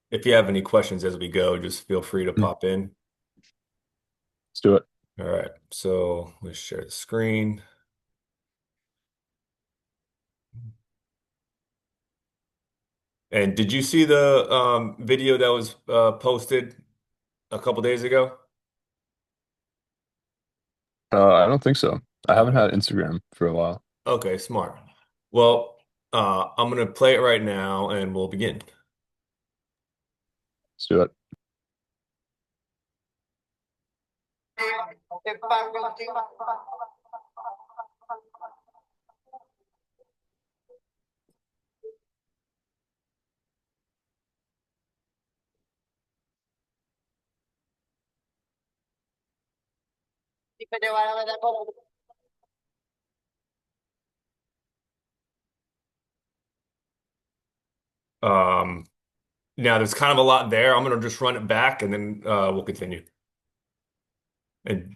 If you have any questions as we go, just feel free to Mm, pop in. Let's do it. All right, so let's share the screen. And did you see the video that was posted a couple days ago? I don't think so. I haven't Okay. had Instagram for a while. Okay, smart. Well, I'm gonna play it right now, and we'll begin. Let's do it. Um, Now there's kind of a lot there. I'm gonna just run it back, and then we'll continue. And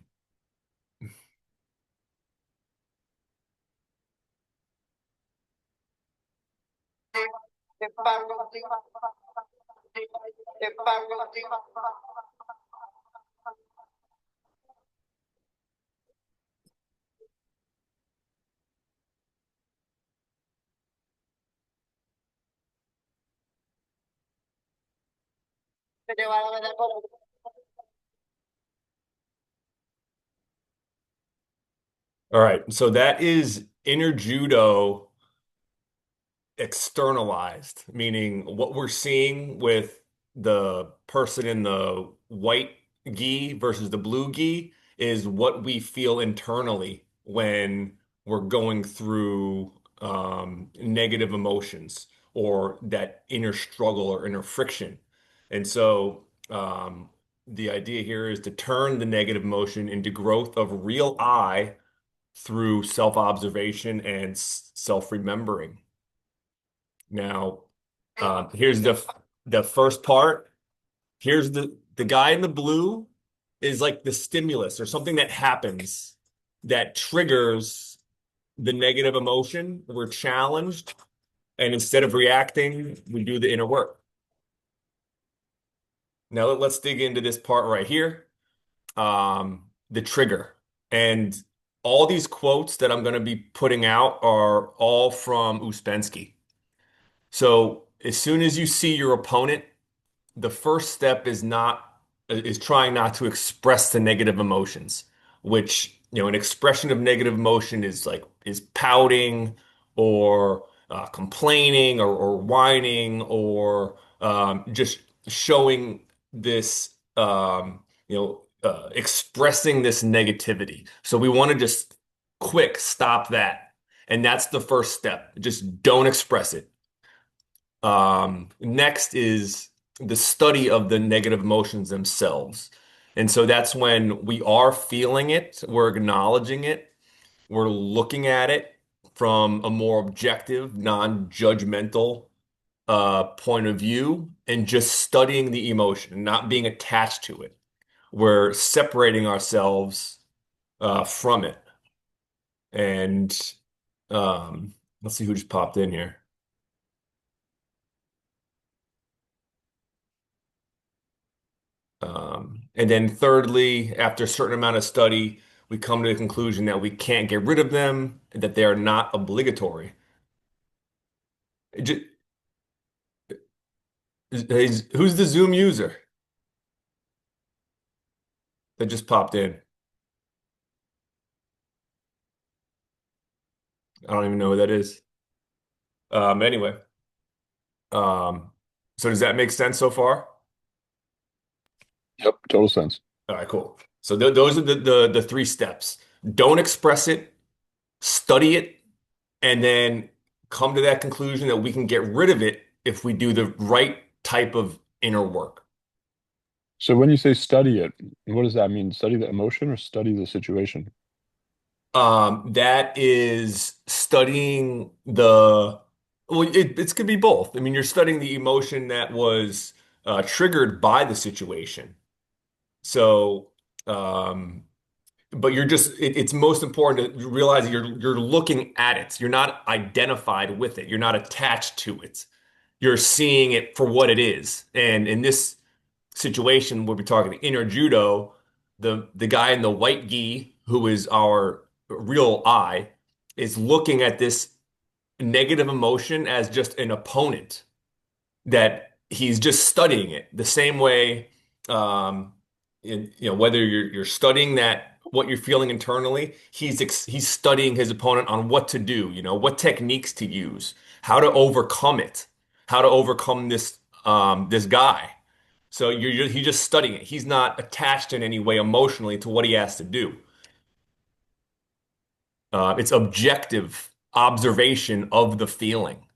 all right, so that is inner judo externalized, meaning what we're seeing with the person in the white gi versus the blue gi is what we feel internally when we're going through negative emotions or that inner struggle or inner friction. And so the idea here is to turn the negative emotion into growth of real I through self-observation and self-remembering. Now, here's the first part. Here's the guy in the blue is like the stimulus or something that happens that triggers the negative emotion. We're challenged, and instead of reacting, we do the inner work. Now let's dig into this part right here. The trigger. And all these quotes that I'm going to be putting out are all from Uspensky. So as soon as you see your opponent, the first step is trying not to express the negative emotions, which, an expression of negative emotion is pouting or complaining or whining or just showing this expressing this negativity. So we want to just quick stop that. And that's the first step. Just don't express it. Next is the study of the negative emotions themselves. And so that's when we are feeling it, we're acknowledging it, we're looking at it from a more objective, non-judgmental point of view, and just studying the emotion, not being attached to it. We're separating ourselves from it. And let's see who just popped in here. And then thirdly, after a certain amount of study, we come to the conclusion that we can't get rid of them, and that they are not obligatory. Who's the Zoom user that just popped in? I don't even know who that is. Anyway, um, so does that make sense so far? Yep, total sense. All right, cool. So those are the three steps. Don't express it, study it, and then come to that conclusion that we can get rid of it if we do the right type of inner work. So when you say study it, what does that mean? Study the emotion or study the situation? That is studying well, it's could be both. I mean, you're studying the emotion that was triggered by the situation. So, um, but it's most important to realize that you're looking at it. You're not identified with it. You're not attached to it. You're seeing it for what it is. And in this situation, we'll be talking inner judo, the guy in the white gi, who is our real I, is looking at this negative emotion as just an opponent, that he's just studying it the same way, um, whether you're studying that what you're feeling internally, he's studying his opponent on what to do, what techniques to use, how to overcome it, how to overcome this guy. So he's just studying it. He's not attached in any way emotionally to what he has to do. It's objective observation of the feeling.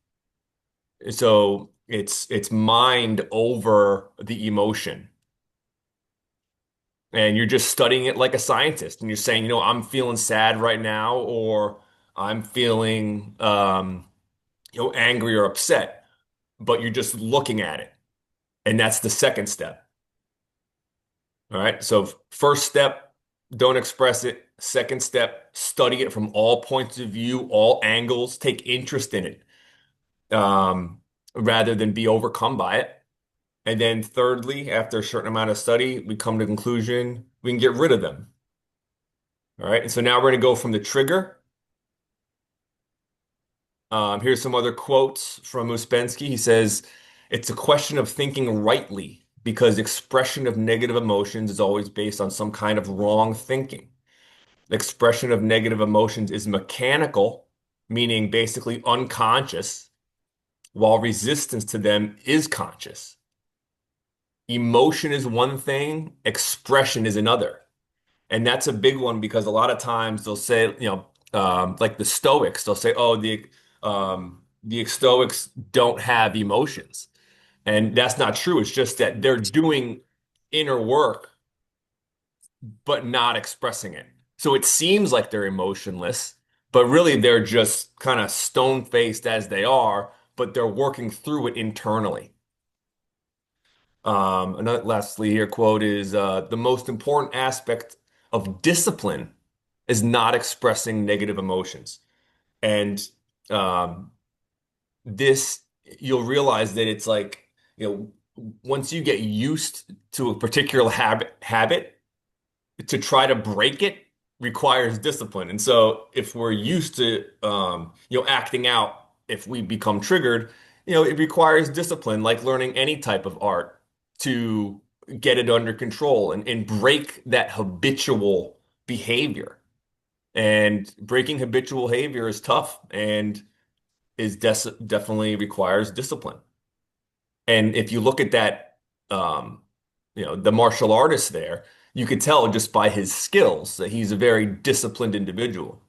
So it's mind over the emotion. And you're just studying it like a scientist. And you're saying, I'm feeling sad right now, or I'm feeling angry or upset, but you're just looking at it. And that's the second step. All right. So first step, don't express it. Second step, study it from all points of view, all angles, take interest in it, rather than be overcome by it. And then thirdly, after a certain amount of study, we come to the conclusion we can get rid of them. All right. And so now we're going to go from the trigger. Here's some other quotes from Uspensky. He says, it's a question of thinking rightly because expression of negative emotions is always based on some kind of wrong thinking. The expression of negative emotions is mechanical, meaning basically unconscious, while resistance to them is conscious. Emotion is one thing, expression is another. And that's a big one because a lot of times they'll say, like the Stoics, they'll say, oh, the Stoics don't have emotions. And that's not true. It's just that they're doing inner work, but not expressing it. So it seems like they're emotionless, but really they're just kind of stone-faced as they are, but they're working through it internally. Another lastly here quote is the most important aspect of discipline is not expressing negative emotions. And um, this, you'll realize that it's like, once you get used to a particular habit, to try to break it requires discipline. And so if we're used to acting out, if we become triggered, it requires discipline, like learning any type of art, to get it under control and break that habitual behavior. And breaking habitual behavior is tough and definitely requires discipline. And if you look at that, the martial artist there, you could tell just by his skills that he's a very disciplined individual.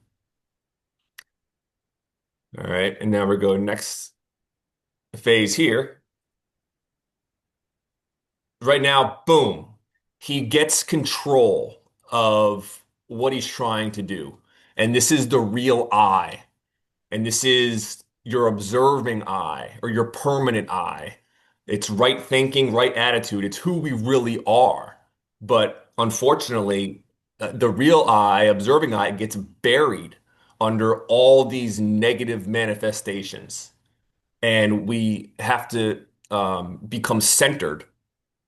All right. And now we go next phase here. Right now, boom, he gets control of what he's trying to do. And this is the real I. And this is your observing I or your permanent I. It's right thinking, right attitude. It's who we really are. But unfortunately, the real I, observing I, gets buried under all these negative manifestations. And we have to become centered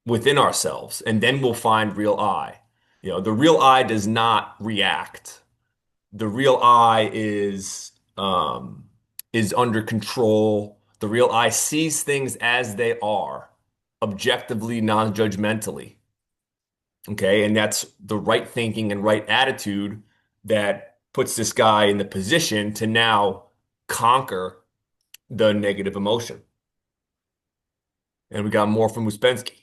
within ourselves, and then we'll find real I. The real I does not react. The real I is under control. The real I sees things as they are, objectively, non-judgmentally. Okay, and that's the right thinking and right attitude that puts this guy in the position to now conquer the negative emotion. And we got more from Uspensky.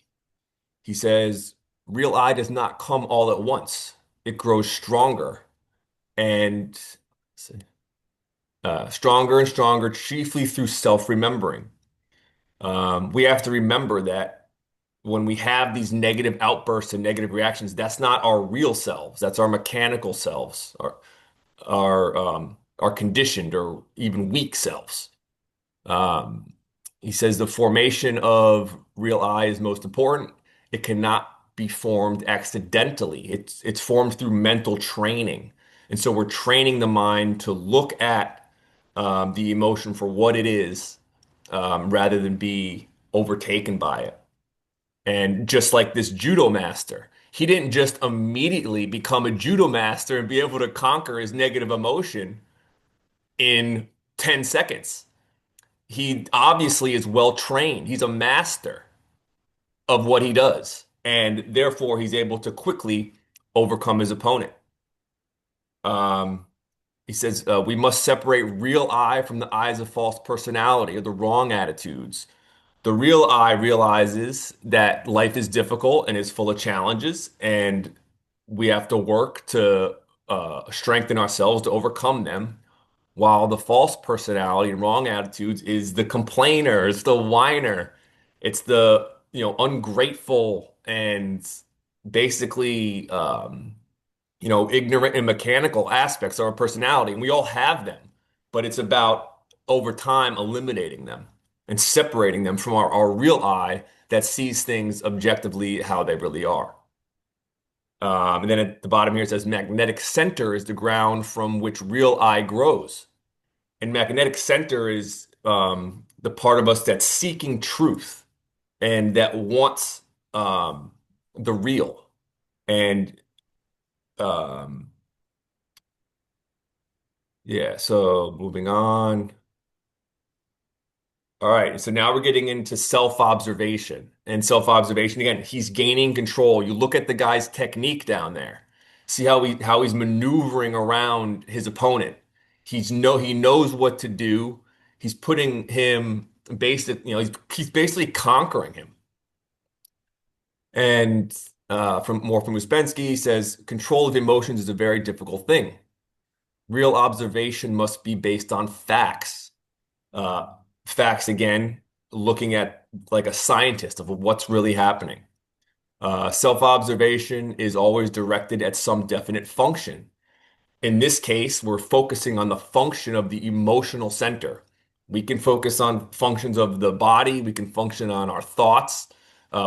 He says, real I does not come all at once. It grows stronger and stronger and stronger, chiefly through self-remembering. We have to remember that when we have these negative outbursts and negative reactions, that's not our real selves. That's our mechanical selves, our conditioned or even weak selves. Um, he says the formation of real I is most important. It cannot be formed accidentally. It's formed through mental training. And so we're training the mind to look at the emotion for what it is, rather than be overtaken by it. And just like this judo master, he didn't just immediately become a judo master and be able to conquer his negative emotion in 10 seconds. He obviously is well trained. He's a master of what he does. And therefore, he's able to quickly overcome his opponent. Um, he says, we must separate real I from the eyes of false personality or the wrong attitudes. The real I realizes that life is difficult and is full of challenges, and we have to work to strengthen ourselves to overcome them. While the false personality and wrong attitudes is the complainer, it's the whiner, it's the ungrateful and basically ignorant and mechanical aspects of our personality, and we all have them, but it's about over time eliminating them and separating them from our real eye that sees things objectively how they really are. And then at the bottom here it says magnetic center is the ground from which real eye grows. And magnetic center is the part of us that's seeking truth and that wants the real. And um, yeah, so moving on. All right, so now we're getting into self-observation. And self-observation, again, he's gaining control. You look at the guy's technique down there. See how he's maneuvering around his opponent. He knows what to do. He's putting him he's basically conquering him. And from Uspensky, he says control of emotions is a very difficult thing. Real observation must be based on facts. uh, Facts again, looking at like a scientist of what's really happening. Self-observation is always directed at some definite function. In this case, we're focusing on the function of the emotional center. We can focus on functions of the body, we can function on our thoughts,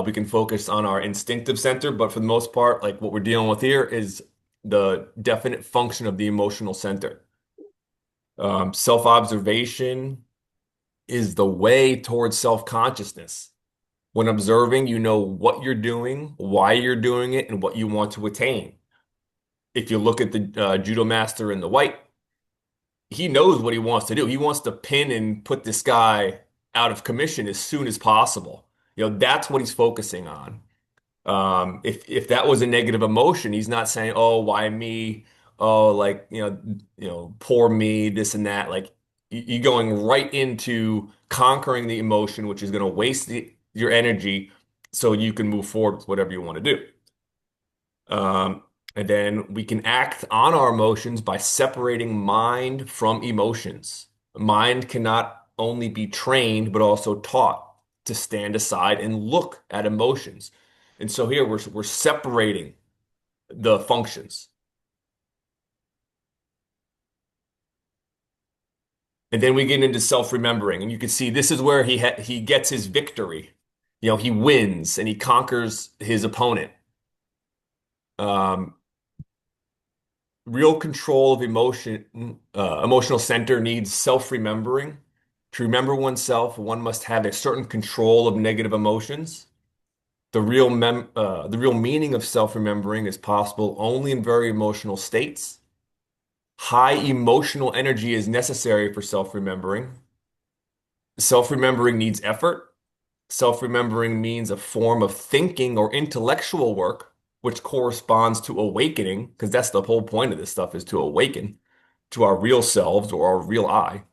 we can focus on our instinctive center, but for the most part, like what we're dealing with here is the definite function of the emotional center. Self-observation is the way towards self-consciousness. When observing, you know what you're doing, why you're doing it, and what you want to attain. If you look at the judo master in the white, he knows what he wants to do. He wants to pin and put this guy out of commission as soon as possible. That's what he's focusing on. If that was a negative emotion, he's not saying, "Oh, why me? Oh, like poor me, this and that." Like you're going right into conquering the emotion, which is going to waste your energy, so you can move forward with whatever you want to do. Um, and then we can act on our emotions by separating mind from emotions. Mind cannot only be trained, but also taught to stand aside and look at emotions. And so here we're separating the functions. And then we get into self-remembering. And you can see this is where he gets his victory. He wins and he conquers his opponent. Um, Real control of emotional center needs self-remembering. To remember oneself, one must have a certain control of negative emotions. The real meaning of self-remembering is possible only in very emotional states. High emotional energy is necessary for self-remembering. Self-remembering needs effort. Self-remembering means a form of thinking or intellectual work, which corresponds to awakening, because that's the whole point of this stuff is to awaken to our real selves or our real I.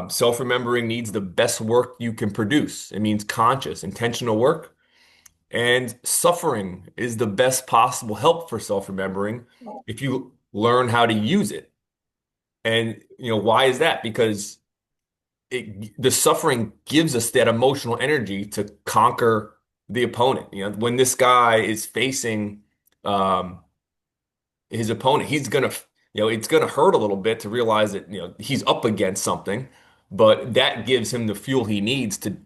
Self-remembering needs the best work you can produce. It means conscious, intentional work. And suffering is the best possible help for self-remembering if you learn how to use it. And why is that? Because the suffering gives us that emotional energy to conquer the opponent. When this guy is facing um, his opponent, he's gonna, it's gonna hurt a little bit to realize that he's up against something, but that gives him the fuel he needs to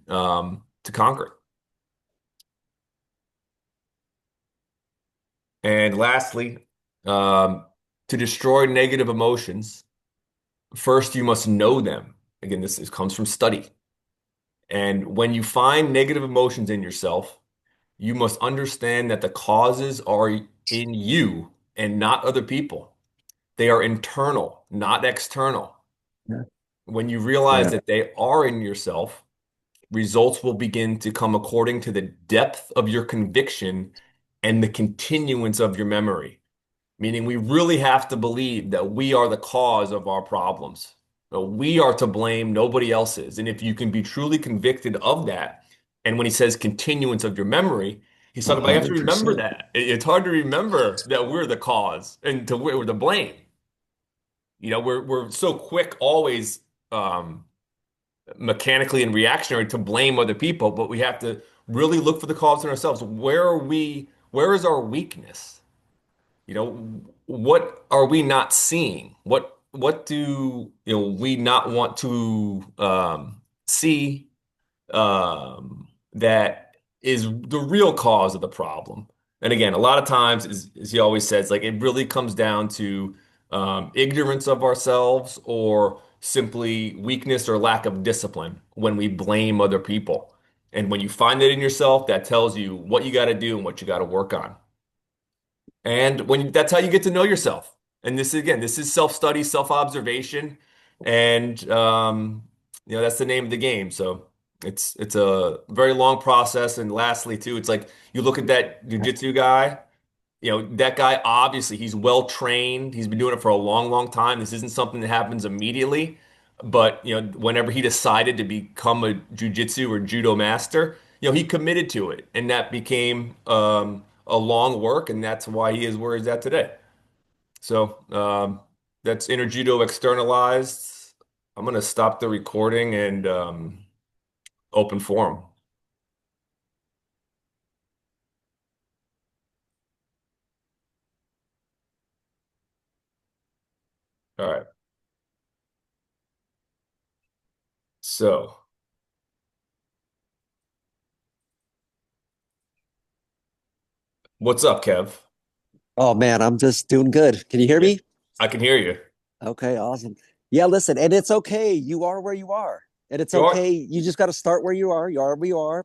conquer it. And lastly, um, to destroy negative emotions, first you must know them. Again, this comes from study. And when you find negative emotions in yourself, you must understand that the causes are in you and not other people. They are internal, not external. Yeah. When you realize Yeah. that they are in yourself, results will begin to come according to the depth of your conviction and the continuance of your memory. Meaning, we really have to believe that we are the cause of our problems. We are to blame, nobody else is. And if you can be truly convicted of that, and when he says continuance of your memory, he's talking about you have to remember 100%. that. It's hard to remember that we're the cause and we're to blame. We're so quick always um, mechanically and reactionary to blame other people, but we have to really look for the cause in ourselves. Where are we? Where is our weakness? What are we not seeing? What do we not want to see that is the real cause of the problem? And again, a lot of times, as he always says, like it really comes down to ignorance of ourselves or simply weakness or lack of discipline when we blame other people. And when you find it in yourself, that tells you what you got to do and what you got to work on. And that's how you get to know yourself. And this is self-study, self-observation, and that's the name of the game. So it's a very long process. And lastly, too, it's like you look at that jujitsu guy. That guy obviously he's well trained. He's been doing it for a long, long time. This isn't something that happens immediately. But whenever he decided to become a jujitsu or judo master, he committed to it, and that became a long work, and that's why he is where he's at today. So that's Inner Judo Externalized. I'm gonna stop the recording and open forum. All right. So what's up, Kev? Oh man, I'm just doing good. Can you hear Yeah, me? I can hear you. Okay, awesome. Yeah, listen, and it's okay. You are where you are. And it's You are. okay. You just got to start where you are. You are where you are.